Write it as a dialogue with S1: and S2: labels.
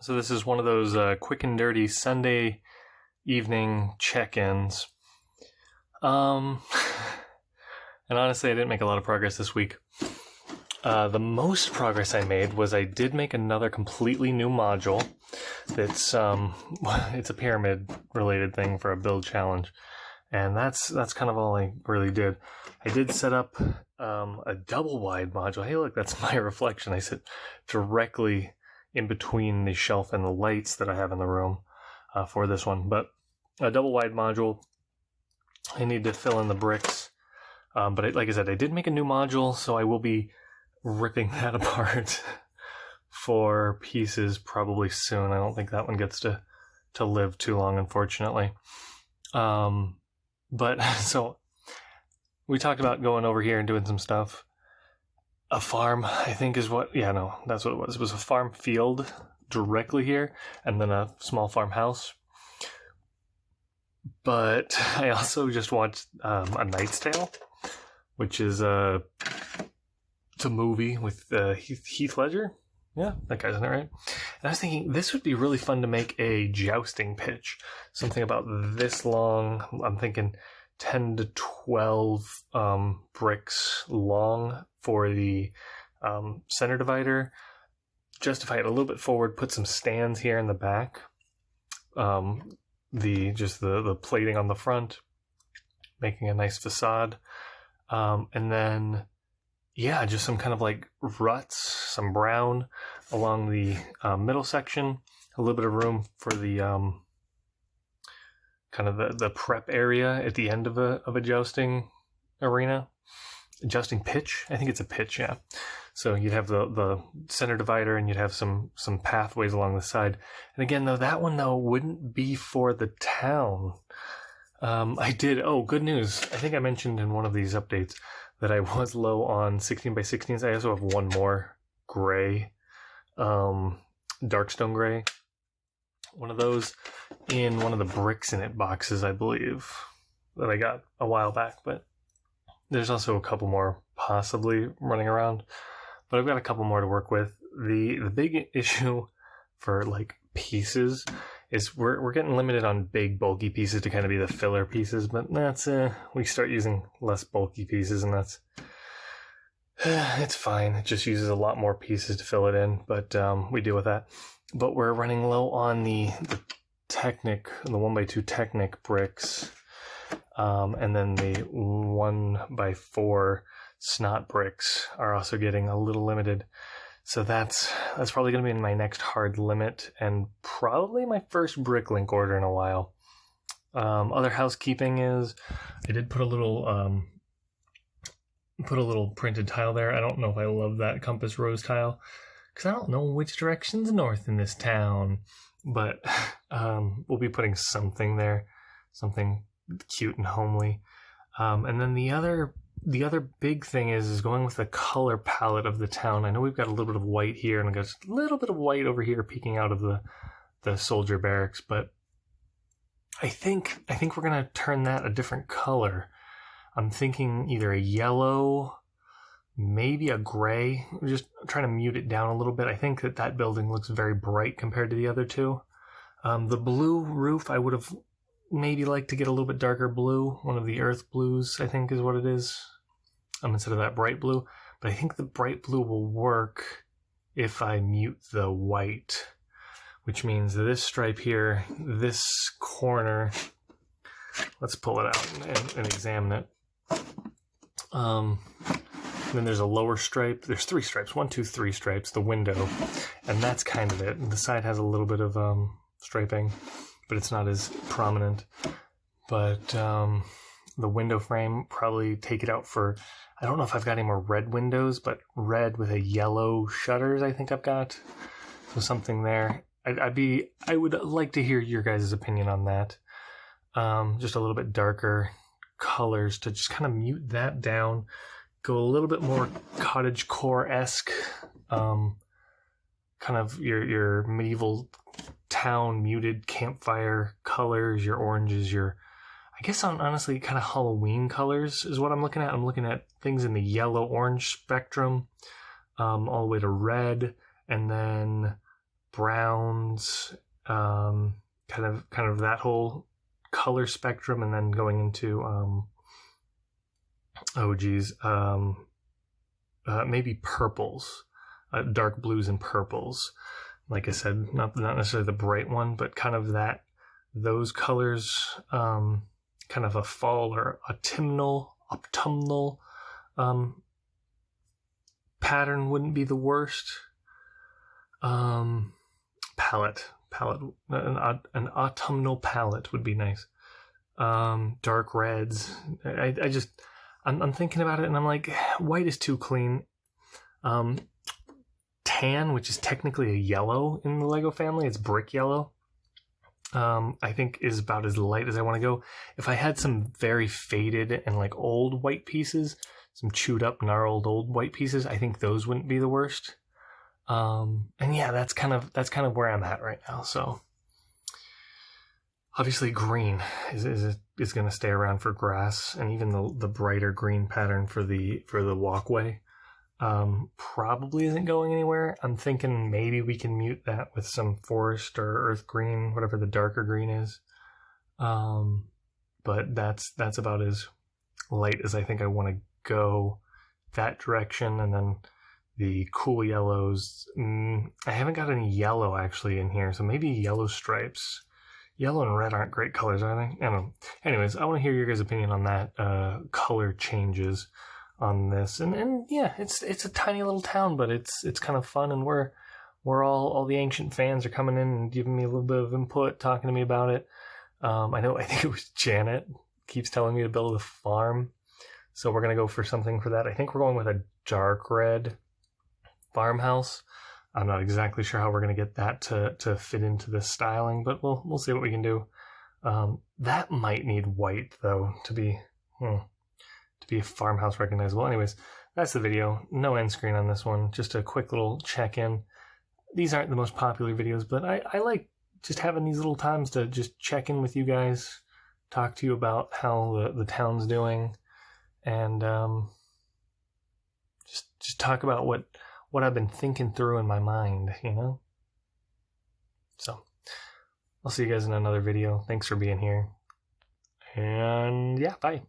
S1: So this is one of those quick and dirty Sunday evening check-ins. And honestly, I didn't make a lot of progress this week. The most progress I made was I did make another completely new module. That's it's a pyramid-related thing for a build challenge, and that's kind of all I really did. I did set up a double-wide module. Hey, look, that's my reflection. I sit directly in between the shelf and the lights that I have in the room for this one. But a double-wide module, I need to fill in the bricks. But like I said, I did make a new module, so I will be ripping that apart for pieces probably soon. I don't think that one gets to live too long, unfortunately. But so we talked about going over here and doing some stuff. A farm, I think is what, that's what it was. It was a farm field directly here, and then a small farmhouse. But I also just watched A Knight's Tale, which is it's a movie with Heath Ledger. Yeah, that guy's in it, right? And I was thinking this would be really fun to make a jousting pitch. Something about this long. I'm thinking 10 to 12 bricks long for the center divider. Justify it a little bit forward, put some stands here in the back. The plating on the front, making a nice facade. And then, just some kind of like ruts, some brown along the middle section. A little bit of room for the kind of the prep area at the end of a jousting arena. Jousting pitch? I think it's a pitch, yeah. So you'd have the center divider, and you'd have some pathways along the side. And again, though, that one, wouldn't be for the town. Good news. I think I mentioned in one of these updates that I was low on 16 by 16s. I also have one more gray, darkstone gray. One of those in one of the bricks in it boxes, I believe, that I got a while back. But there's also a couple more possibly running around. But I've got a couple more to work with. The big issue for like pieces is we're getting limited on big bulky pieces to kind of be the filler pieces, but that's we start using less bulky pieces, and that's it's fine. It just uses a lot more pieces to fill it in, but we deal with that. But we're running low on the Technic, the 1x2 Technic bricks, and then the 1x4 Snot bricks are also getting a little limited. So that's probably going to be in my next hard limit, and probably my first bricklink order in a while. Other housekeeping is I did put a little printed tile there. I don't know if I love that compass rose tile because I don't know which direction's north in this town, but we'll be putting something there, something cute and homely. And then the other big thing is going with the color palette of the town. I know we've got a little bit of white here, and I've got a little bit of white over here peeking out of the soldier barracks, but I think we're going to turn that a different color. I'm thinking either a yellow, maybe a gray. We're just trying to mute it down a little bit. I think that building looks very bright compared to the other two. The blue roof, I would have maybe liked to get a little bit darker blue. One of the earth blues, I think, is what it is. Instead of that bright blue. But I think the bright blue will work if I mute the white, which means this stripe here, this corner, let's pull it out and examine it. Then there's a lower stripe. There's 3 stripes, 1, 2, 3 stripes, the window, and that's kind of it. And the side has a little bit of striping, but it's not as prominent. But the window frame, probably take it out for, I don't know if I've got any more red windows, but red with a yellow shutters I think I've got. So something there. I would like to hear your guys' opinion on that. Just a little bit darker colors to just kind of mute that down. Go a little bit more cottagecore-esque. Kind of your medieval town muted campfire colors, your oranges, I guess honestly kind of Halloween colors is what I'm looking at. I'm looking at things in the yellow-orange spectrum, all the way to red, and then browns, kind of that whole color spectrum, and then going into maybe purples, dark blues and purples. Like I said, not necessarily the bright one, but kind of those colors, kind of a fall or autumnal pattern wouldn't be the worst. Palette, an autumnal palette would be nice. Dark reds. I'm thinking about it, and I'm like, white is too clean. Tan, which is technically a yellow in the Lego family, it's brick yellow. I think is about as light as I want to go. If I had some very faded and like old white pieces, some chewed up, gnarled old white pieces, I think those wouldn't be the worst. And yeah, that's kind of where I'm at right now. So obviously green is going to stay around for grass, and even the brighter green pattern for the walkway probably isn't going anywhere. I'm thinking maybe we can mute that with some forest or earth green, whatever the darker green is. But that's about as light as I think I want to go that direction. And then the cool yellows, I haven't got any yellow actually in here, so maybe yellow stripes. Yellow and red aren't great colors, are they? I don't know. Anyways, I want to hear your guys' opinion on that, color changes on this. And yeah, it's a tiny little town, but it's kind of fun, and we're all the ancient fans are coming in and giving me a little bit of input, talking to me about it. I think it was Janet keeps telling me to build a farm, so we're gonna go for something for that. I think we're going with a dark red farmhouse. I'm not exactly sure how we're going to get that to fit into this styling, but we'll see what we can do. That might need white though to be a farmhouse recognizable. Anyways, that's the video. No end screen on this one. Just a quick little check-in. These aren't the most popular videos, but I like just having these little times to just check in with you guys, talk to you about how the town's doing, and just talk about what I've been thinking through in my mind, you know? So, I'll see you guys in another video. Thanks for being here. And yeah, bye.